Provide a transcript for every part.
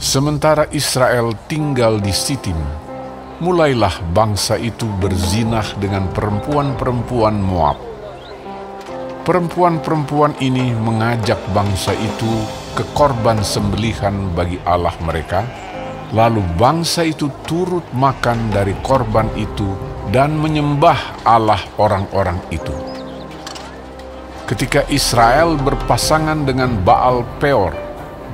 Sementara Israel tinggal di Sitim, mulailah bangsa itu berzinah dengan perempuan-perempuan Moab. Perempuan-perempuan ini mengajak bangsa itu ke korban sembelihan bagi Allah mereka, lalu bangsa itu turut makan dari korban itu dan menyembah Allah orang-orang itu. Ketika Israel berpasangan dengan Baal Peor,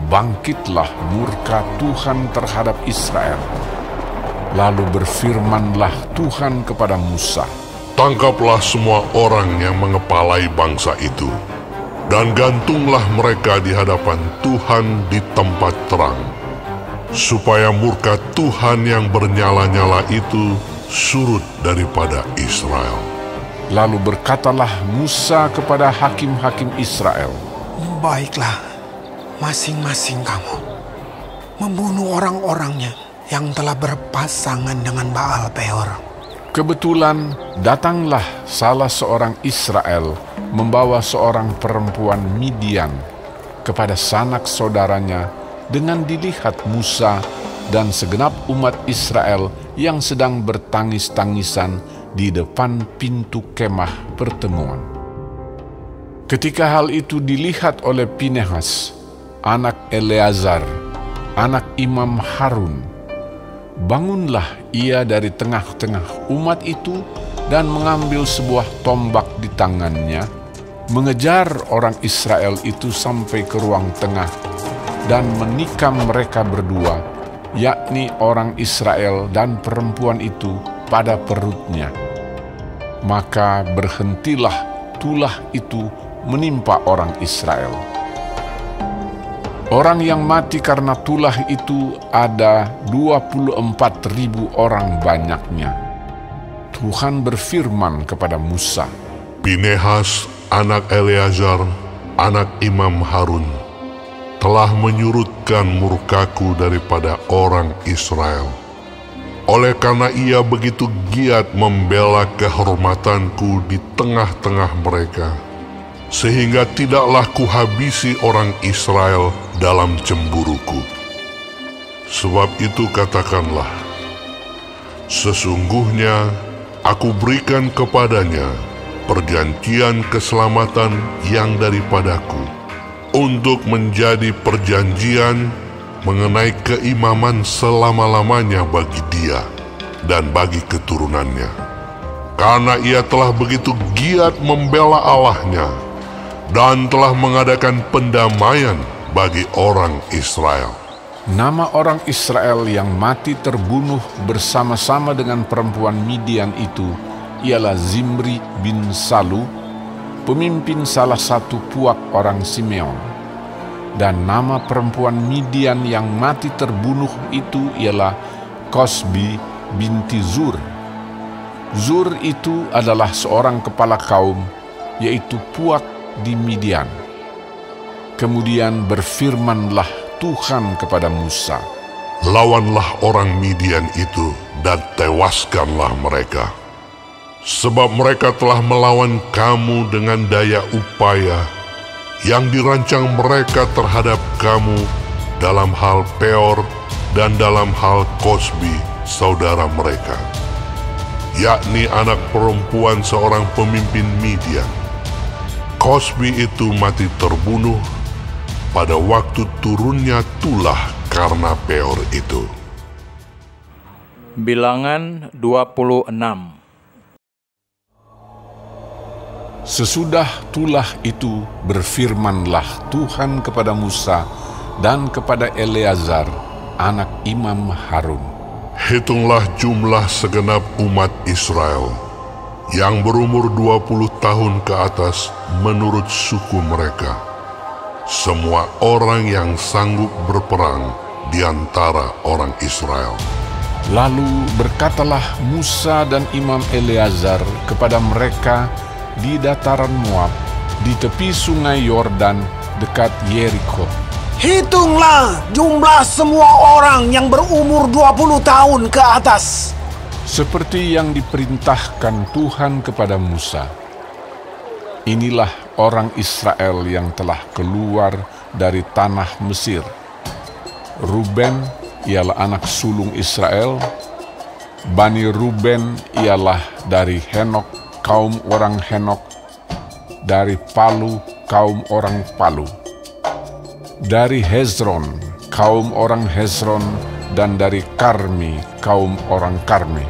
bangkitlah murka Tuhan terhadap Israel. Lalu berfirmanlah Tuhan kepada Musa, "Tangkaplah semua orang yang mengepalai bangsa itu, dan gantunglah mereka di hadapan Tuhan di tempat terang, supaya murka Tuhan yang bernyala-nyala itu surut daripada Israel." Lalu berkatalah Musa kepada hakim-hakim Israel, "Baiklah, masing-masing kamu membunuh orang-orangnya yang telah berpasangan dengan Baal Peor." Kebetulan datanglah salah seorang Israel membawa seorang perempuan Midian kepada sanak saudaranya dengan dilihat Musa dan segenap umat Israel yang sedang bertangis-tangisan di depan pintu kemah pertemuan. Ketika hal itu dilihat oleh Pinehas, anak Eleazar, anak Imam Harun, bangunlah ia dari tengah-tengah umat itu dan mengambil sebuah tombak di tangannya, mengejar orang Israel itu sampai ke ruang tengah dan menikam mereka berdua, yakni orang Israel dan perempuan itu, pada perutnya. Maka berhentilah tulah itu menimpa orang Israel. Orang yang mati karena tulah itu ada 24.000 orang banyaknya. Tuhan berfirman kepada Musa, "Pinehas, anak Eleazar, anak Imam Harun, telah menyurutkan murkaku daripada orang Israel. Oleh karena ia begitu giat membela kehormatanku di tengah-tengah mereka, sehingga tidaklah kuhabisi orang Israel dalam cemburuku. Sebab itu katakanlah, sesungguhnya aku berikan kepadanya perjanjian keselamatan yang daripadaku, untuk menjadi perjanjian mengenai keimaman selama-lamanya bagi dia dan bagi keturunannya. Karena ia telah begitu giat membela Allahnya dan telah mengadakan pendamaian bagi orang Israel." nama orang Israel yang mati terbunuh bersama-sama dengan perempuan Midian itu ialah Zimri bin Salu, pemimpin salah satu puak orang Simeon. Dan nama perempuan Midian yang mati terbunuh itu ialah Kosbi binti Zur. Zur itu adalah seorang kepala kaum, yaitu puak di Midian. Kemudian berfirmanlah Tuhan kepada Musa, "Lawanlah orang Midian itu dan tewaskanlah mereka. Sebab mereka telah melawan kamu dengan daya upaya yang dirancang mereka terhadap kamu dalam hal Peor dan dalam hal Kosbi saudara mereka, yakni anak perempuan seorang pemimpin Midian. Kosbi itu mati terbunuh pada waktu turunnya tulah karena Peor itu." Bilangan 26. Sesudah tulah itu berfirmanlah Tuhan kepada Musa dan kepada Eleazar, anak Imam Harun, "Hitunglah jumlah segenap umat Israel yang berumur 20 tahun ke atas menurut suku mereka, semua orang yang sanggup berperang di antara orang Israel." Lalu berkatalah Musa dan Imam Eleazar kepada mereka di dataran Moab, di tepi sungai Yordan dekat Yeriko, "Hitunglah jumlah semua orang yang berumur 20 tahun ke atas, seperti yang diperintahkan Tuhan kepada Musa. Inilah orang Israel yang telah keluar dari tanah Mesir. Ruben ialah anak sulung Israel. Bani Ruben ialah dari Henok, kaum orang Henok. Dari Palu, kaum orang Palu. Dari Hezron, kaum orang Hezron. Dan dari Karmi, kaum orang Karmi.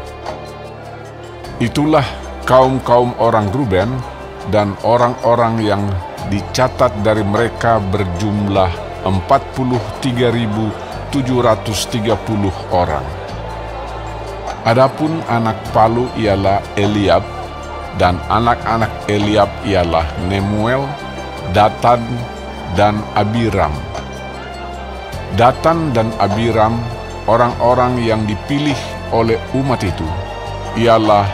Itulah kaum-kaum orang Ruben, dan orang-orang yang dicatat dari mereka berjumlah 43.730 orang. Adapun anak Palu ialah Eliab, dan anak-anak Eliab ialah Nemuel, Datan, dan Abiram. Datan dan Abiram, orang-orang yang dipilih oleh umat itu, ialah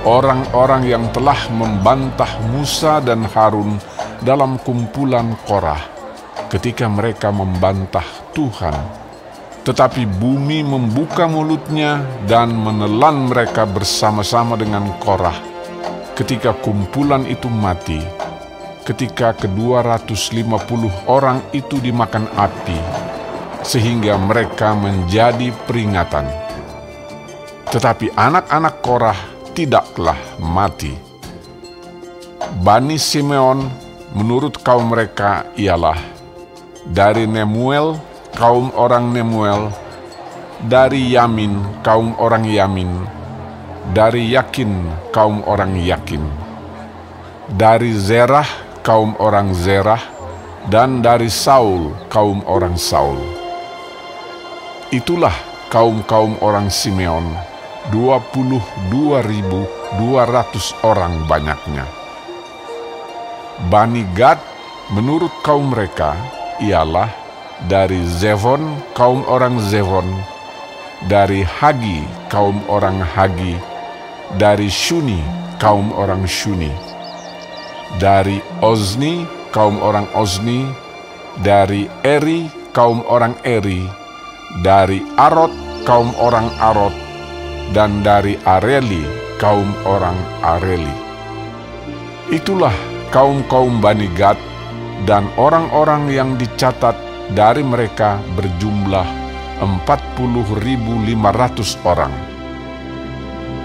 orang-orang yang telah membantah Musa dan Harun dalam kumpulan Korah ketika mereka membantah Tuhan. Tetapi bumi membuka mulutnya dan menelan mereka bersama-sama dengan Korah ketika kumpulan itu mati, ketika ke-250 orang itu dimakan api, sehingga mereka menjadi peringatan. Tetapi anak-anak Korah tidaklah mati. Bani Simeon menurut kaum mereka ialah dari Nemuel, kaum orang Nemuel, dari Yamin, kaum orang Yamin, dari Yakin, kaum orang Yakin, dari Zerah, kaum orang Zerah, dan dari Saul, kaum orang Saul. Itulah kaum-kaum orang Simeon, 22.200 orang banyaknya. Bani Gad menurut kaum mereka ialah dari Zevon, kaum orang Zevon, dari Hagi, kaum orang Hagi, dari Shuni, kaum orang Shuni, dari Ozni, kaum orang Ozni, dari Eri, kaum orang Eri, dari Arod, kaum orang Arod, dan dari Areli, kaum orang Areli. Itulah kaum-kaum Bani Gad, dan orang-orang yang dicatat dari mereka berjumlah 40.500 orang.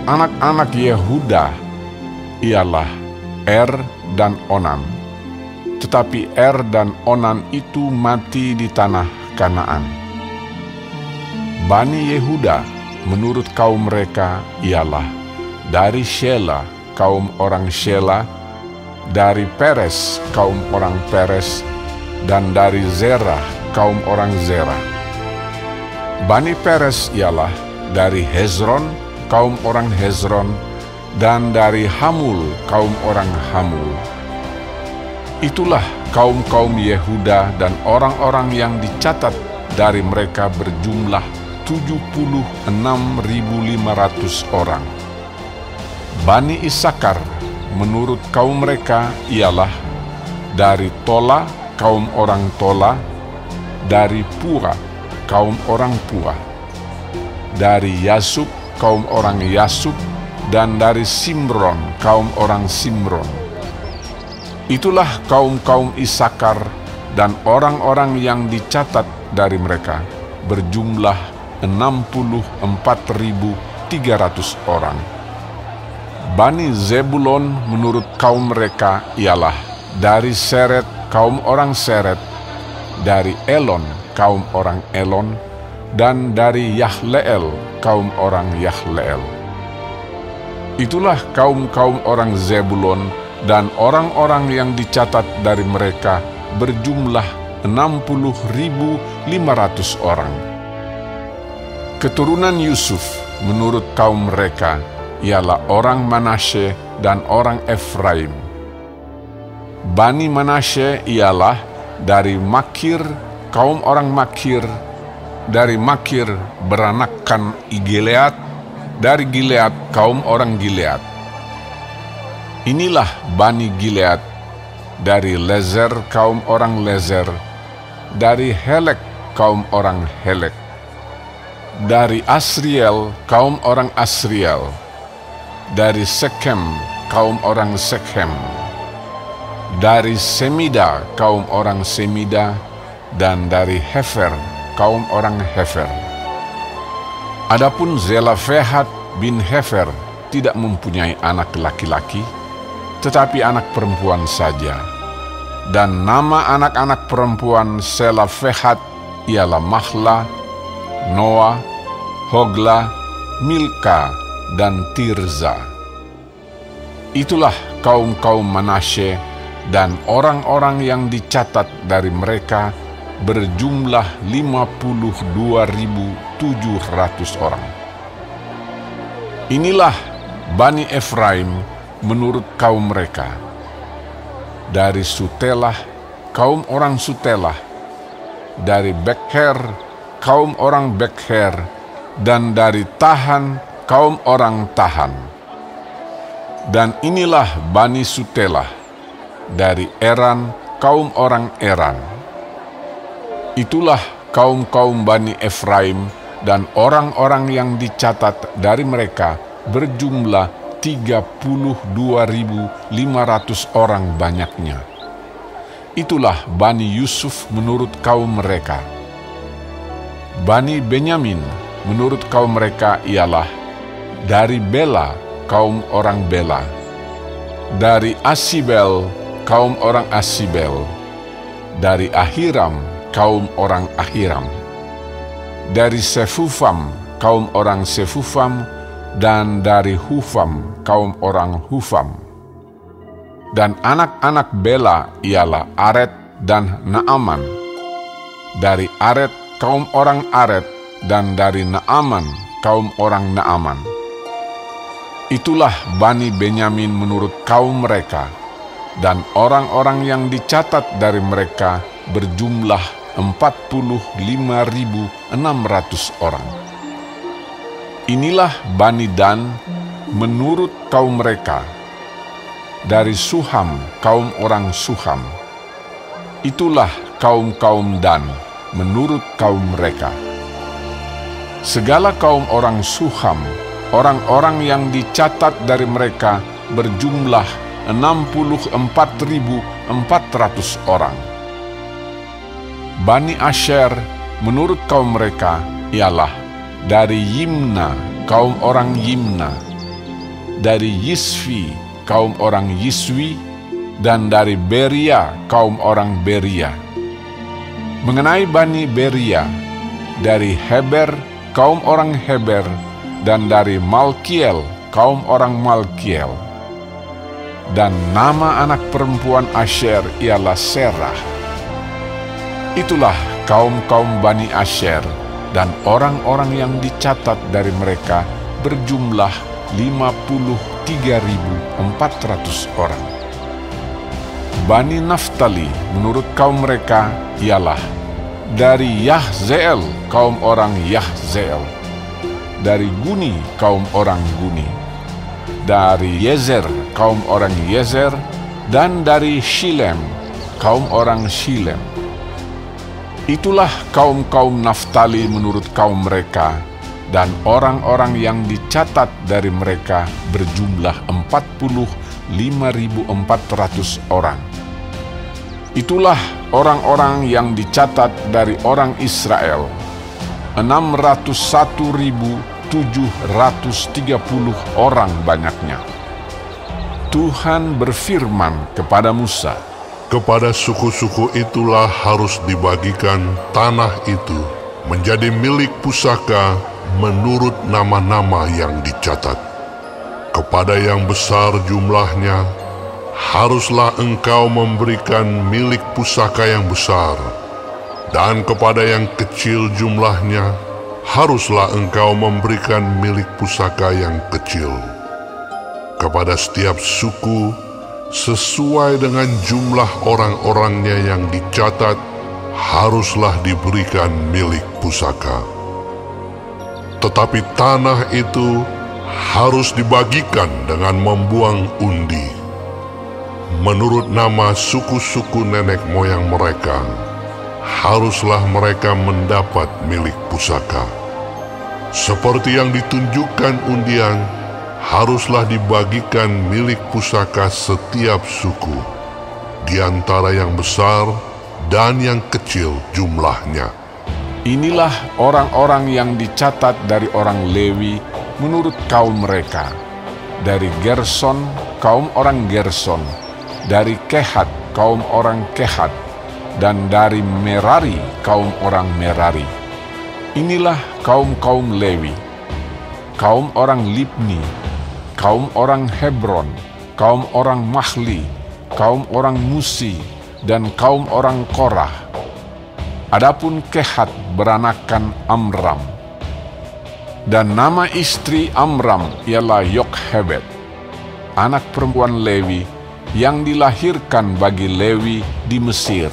Anak-anak Yehuda ialah Er dan Onan, tetapi Er dan Onan itu mati di tanah Kanaan. Bani Yehuda menurut kaum mereka ialah dari Shela, kaum orang Shela, dari Peres, kaum orang Peres, dan dari Zerah, kaum orang Zerah. Bani Peres ialah dari Hezron, kaum orang Hezron, dan dari Hamul, kaum orang Hamul. Itulah kaum-kaum Yehuda, dan orang-orang yang dicatat dari mereka berjumlah 76.500 orang. Bani Isakar menurut kaum mereka ialah dari Tola, kaum orang Tola, dari Pura, kaum orang Pura, dari Yasub, kaum orang Yasub, dan dari Simron, kaum orang Simron. Itulah kaum-kaum Isakar, dan orang-orang yang dicatat dari mereka berjumlah 64.300 orang. Bani Zebulon menurut kaum mereka ialah dari Seret, kaum orang Seret, dari Elon, kaum orang Elon, dan dari Yahleel, kaum orang Yahleel. Itulah kaum-kaum orang Zebulon, dan orang-orang yang dicatat dari mereka berjumlah 60.500 orang. Keturunan Yusuf menurut kaum mereka ialah orang Manasye dan orang Efraim. Bani Manasye ialah dari Makir, kaum orang Makir, dari Makir beranakkan Gilead, dari Gilead kaum orang Gilead. Inilah Bani Gilead, dari Lezer kaum orang Lezer, dari Helek kaum orang Helek, dari Asriel kaum orang Asriel, dari Sekem kaum orang Sekem, dari Semida kaum orang Semida, dan dari Hefer kaum orang Hefer. Adapun Zelafehad bin Hefer tidak mempunyai anak laki-laki, tetapi anak perempuan saja. Dan nama anak-anak perempuan Zelafehad ialah Mahla, Noah, Hogla, Milka, dan Tirza. Itulah kaum-kaum Manasye, dan orang-orang yang dicatat dari mereka berjumlah 52.700 orang. Inilah Bani Efraim menurut kaum mereka. Dari Sutelah, kaum orang Sutelah. Dari Bekher, kaum orang Bekher. Dan dari Tahan, kaum orang Tahan. Dan inilah Bani Sutelah. Dari Eran, kaum orang Eran. Itulah kaum-kaum Bani Efraim, dan orang-orang yang dicatat dari mereka berjumlah 32.500 orang banyaknya. Itulah Bani Yusuf menurut kaum mereka. Bani Benyamin menurut kaum mereka ialah dari Bela, kaum orang Bela. Dari Asibel, kaum orang Asibel. Dari Ahiram, kaum orang Ahiram. Dari Sefufam, kaum orang Sefufam. Dan dari Hufam, kaum orang Hufam. Dan anak-anak Bela ialah Aret dan Naaman. Dari Aret, kaum orang Aret. Dan dari Naaman, kaum orang Naaman. Itulah Bani Benyamin menurut kaum mereka. Dan orang-orang yang dicatat dari mereka berjumlah 45.600 orang. Inilah Bani Dan menurut kaum mereka. Dari Suham, kaum orang Suham. Itulah kaum-kaum Dan menurut kaum mereka. Segala kaum orang Suham, orang-orang yang dicatat dari mereka berjumlah 64.400 orang. Bani Asher menurut kaum mereka ialah dari Yimna, kaum orang Yimna. Dari Yisvi, kaum orang Yiswi. Dan dari Beria, kaum orang Beria. Mengenai Bani Beria, dari Heber, kaum orang Heber. Dan dari Malkiel, kaum orang Malkiel. Dan nama anak perempuan Asher ialah Serah. Itulah kaum-kaum Bani Asher, dan orang-orang yang dicatat dari mereka berjumlah 53.400 orang. Bani Naftali menurut kaum mereka ialah dari Yahzeel, kaum orang Yahzeel. Dari Guni, kaum orang Guni. Dari Yezer, kaum orang Yezer. Dan dari Shilem, kaum orang Shilem. Itulah kaum-kaum Naftali menurut kaum mereka, dan orang-orang yang dicatat dari mereka berjumlah 45.400 orang. Itulah orang-orang yang dicatat dari orang Israel, 601.730 orang banyaknya. Tuhan berfirman kepada Musa, Kepada suku-suku itulah harus dibagikan tanah itu menjadi milik pusaka menurut nama-nama yang dicatat. Kepada yang besar jumlahnya, haruslah engkau memberikan milik pusaka yang besar, dan kepada yang kecil jumlahnya, haruslah engkau memberikan milik pusaka yang kecil. Kepada setiap suku, sesuai dengan jumlah orang-orangnya yang dicatat, haruslah diberikan milik pusaka. Tetapi tanah itu harus dibagikan dengan membuang undi. Menurut nama suku-suku nenek moyang mereka, haruslah mereka mendapat milik pusaka. Seperti yang ditunjukkan undian, haruslah dibagikan milik pusaka setiap suku, di antara yang besar dan yang kecil jumlahnya. Inilah orang-orang yang dicatat dari orang Lewi menurut kaum mereka. Dari Gerson, kaum orang Gerson. Dari Kehat, kaum orang Kehat. Dan dari Merari, kaum orang Merari. Inilah kaum-kaum Lewi. Kaum orang Libni, kaum orang Hebron, kaum orang Mahli, kaum orang Musi, dan kaum orang Korah. Adapun Kehat beranakan Amram. Dan nama istri Amram ialah Yokhebed, anak perempuan Lewi yang dilahirkan bagi Lewi di Mesir.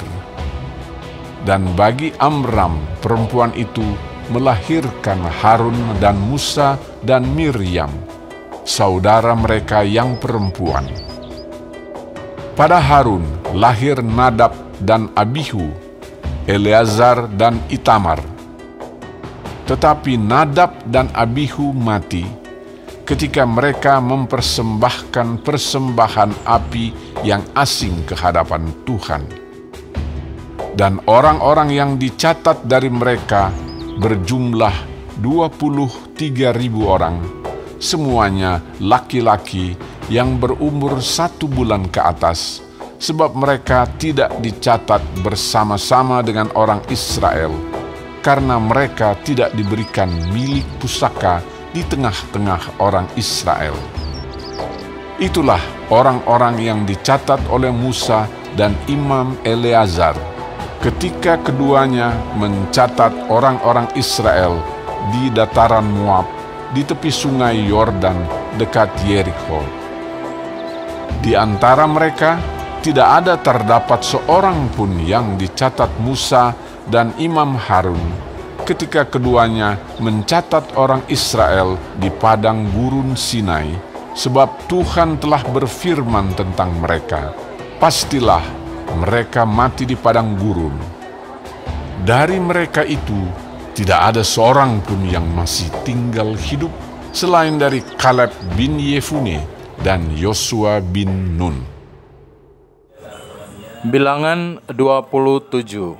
Dan bagi Amram perempuan itu melahirkan Harun dan Musa dan Miriam, saudara mereka yang perempuan. Pada Harun lahir Nadab dan Abihu, Eleazar dan Itamar. Tetapi Nadab dan Abihu mati ketika mereka mempersembahkan persembahan api yang asing ke hadapan Tuhan. Dan orang-orang yang dicatat dari mereka berjumlah 23.000 orang, semuanya laki-laki yang berumur 1 bulan ke atas, sebab mereka tidak dicatat bersama-sama dengan orang Israel, karena mereka tidak diberikan milik pusaka di tengah-tengah orang Israel. Itulah orang-orang yang dicatat oleh Musa dan Imam Eleazar, ketika keduanya mencatat orang-orang Israel di dataran Moab, di tepi sungai Yordan dekat Yerikho. Di antara mereka tidak ada terdapat seorang pun yang dicatat Musa dan Imam Harun ketika keduanya mencatat orang Israel di padang gurun Sinai, sebab Tuhan telah berfirman tentang mereka, pastilah mereka mati di padang gurun. Dari mereka itu tidak ada seorang pun yang masih tinggal hidup selain dari Kaleb bin Yefune dan Yosua bin Nun. Bilangan 27.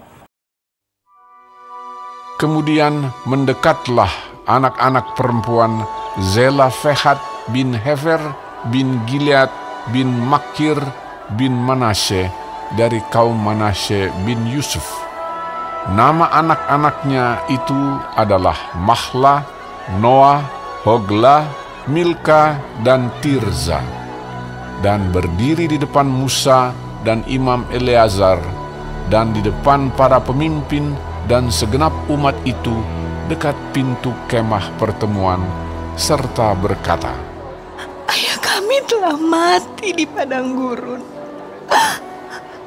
Kemudian mendekatlah anak-anak perempuan Zelafehat bin Hefer bin Gilead bin Makir bin Manasye dari kaum Manasye bin Yusuf. Nama anak-anaknya itu adalah Mahla, Noah, Hogla, Milka, dan Tirza. Dan berdiri di depan Musa dan Imam Eleazar, dan di depan para pemimpin dan segenap umat itu dekat pintu kemah pertemuan, serta berkata, Ayah kami telah mati di padang gurun,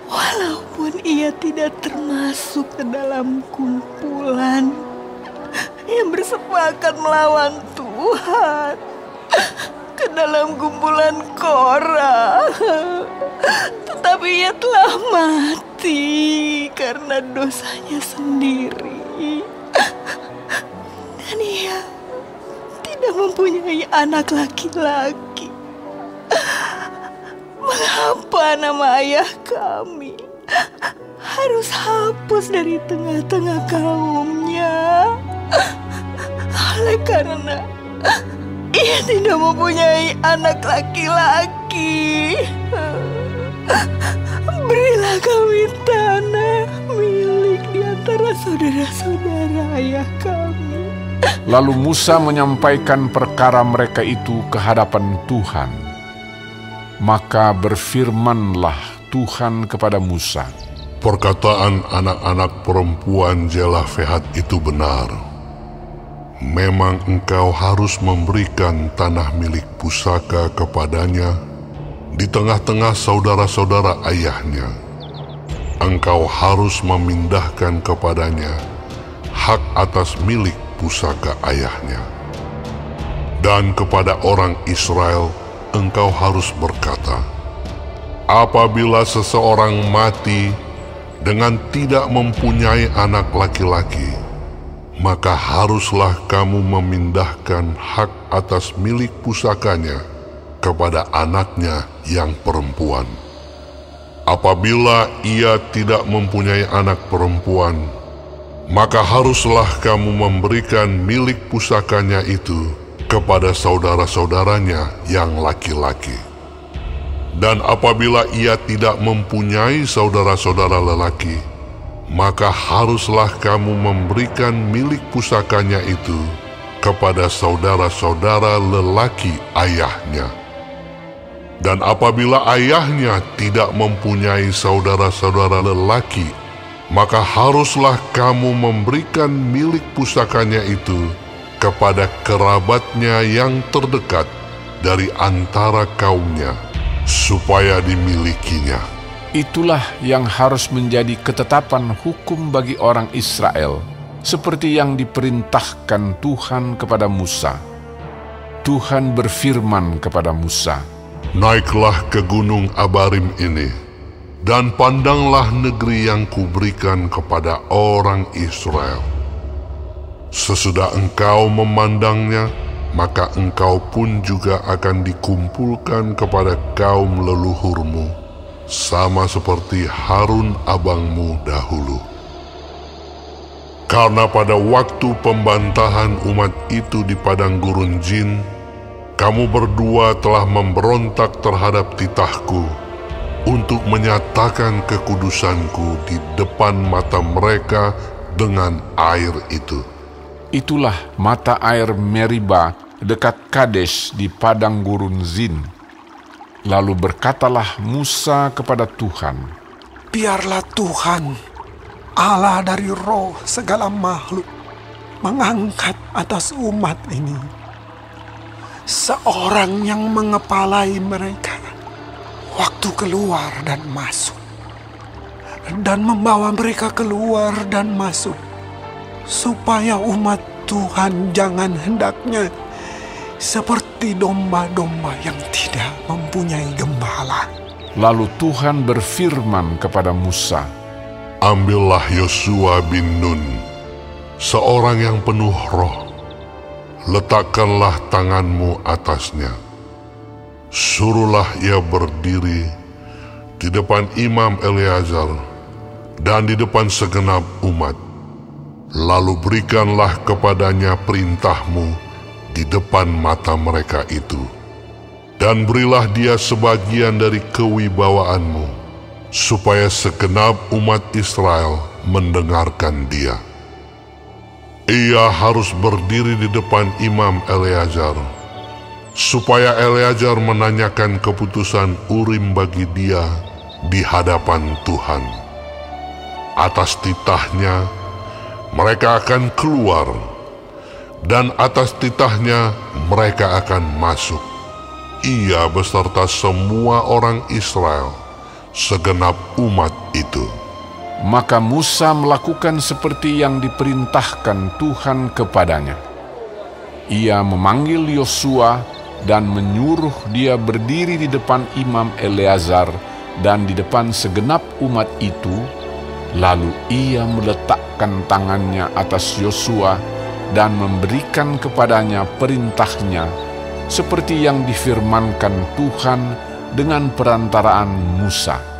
walaupun ia tidak termasuk ke dalam kumpulan yang bersepakat melawan Tuhan, ke dalam kumpulan Korah. Tetapi ia telah mati karena dosanya sendiri, dan ia tidak mempunyai anak laki-laki. Mengapa nama ayah kami harus hapus dari tengah-tengah kaumnya? Oleh karena ia tidak mempunyai anak laki-laki. Berilah kami tanah milik di antara saudara-saudara ayah kami. Lalu Musa menyampaikan perkara mereka itu ke hadapan Tuhan. Maka berfirmanlah Tuhan kepada Musa, Perkataan anak-anak perempuan Zelafehat itu benar. Memang engkau harus memberikan tanah milik pusaka kepadanya di tengah-tengah saudara-saudara ayahnya. Engkau harus memindahkan kepadanya hak atas milik pusaka ayahnya. Dan kepada orang Israel engkau harus berkata, apabila seseorang mati dengan tidak mempunyai anak laki-laki, maka haruslah kamu memindahkan hak atas milik pusakanya kepada anaknya yang perempuan. Apabila ia tidak mempunyai anak perempuan, maka haruslah kamu memberikan milik pusakanya itu kepada saudara-saudaranya yang laki-laki. Dan apabila ia tidak mempunyai saudara-saudara lelaki, maka haruslah kamu memberikan milik pusakanya itu kepada saudara-saudara lelaki ayahnya. Dan apabila ayahnya tidak mempunyai saudara-saudara lelaki, maka haruslah kamu memberikan milik pusakanya itu kepada kerabatnya yang terdekat dari antara kaumnya, supaya dimilikinya. Itulah yang harus menjadi ketetapan hukum bagi orang Israel, seperti yang diperintahkan Tuhan kepada Musa. Tuhan berfirman kepada Musa, "Naiklah ke gunung Abarim ini, dan pandanglah negeri yang kuberikan kepada orang Israel. Sesudah engkau memandangnya, maka engkau pun juga akan dikumpulkan kepada kaum leluhurmu, sama seperti Harun abangmu dahulu. Karena pada waktu pembantahan umat itu di padang gurun Zin, kamu berdua telah memberontak terhadap titahku untuk menyatakan kekudusanku di depan mata mereka dengan air itu." Itulah mata air Meriba dekat Kades di padang gurun Zin. Lalu berkatalah Musa kepada Tuhan, Biarlah Tuhan, Allah dari roh segala makhluk, mengangkat atas umat ini seorang yang mengepalai mereka waktu keluar dan masuk, dan membawa mereka keluar dan masuk, supaya umat Tuhan jangan hendaknya seperti domba-domba yang tidak mempunyai gembala. Lalu Tuhan berfirman kepada Musa, "Ambillah Yosua bin Nun, seorang yang penuh roh, letakkanlah tanganmu atasnya. Suruhlah ia berdiri di depan Imam Eleazar dan di depan segenap umat. Lalu berikanlah kepadanya perintahmu di depan mata mereka itu. Dan berilah dia sebagian dari kewibawaanmu, supaya segenap umat Israel mendengarkan dia. Ia harus berdiri di depan Imam Eleazar, supaya Eleazar menanyakan keputusan Urim bagi dia di hadapan Tuhan. Atas titahnya mereka akan keluar, dan atas titahnya mereka akan masuk, ia beserta semua orang Israel, segenap umat itu." Maka Musa melakukan seperti yang diperintahkan Tuhan kepadanya. Ia memanggil Yosua dan menyuruh dia berdiri di depan Imam Eleazar dan di depan segenap umat itu. Lalu ia meletakkan tangannya atas Yosua dan memberikan kepadanya perintahnya, seperti yang difirmankan Tuhan dengan perantaraan Musa.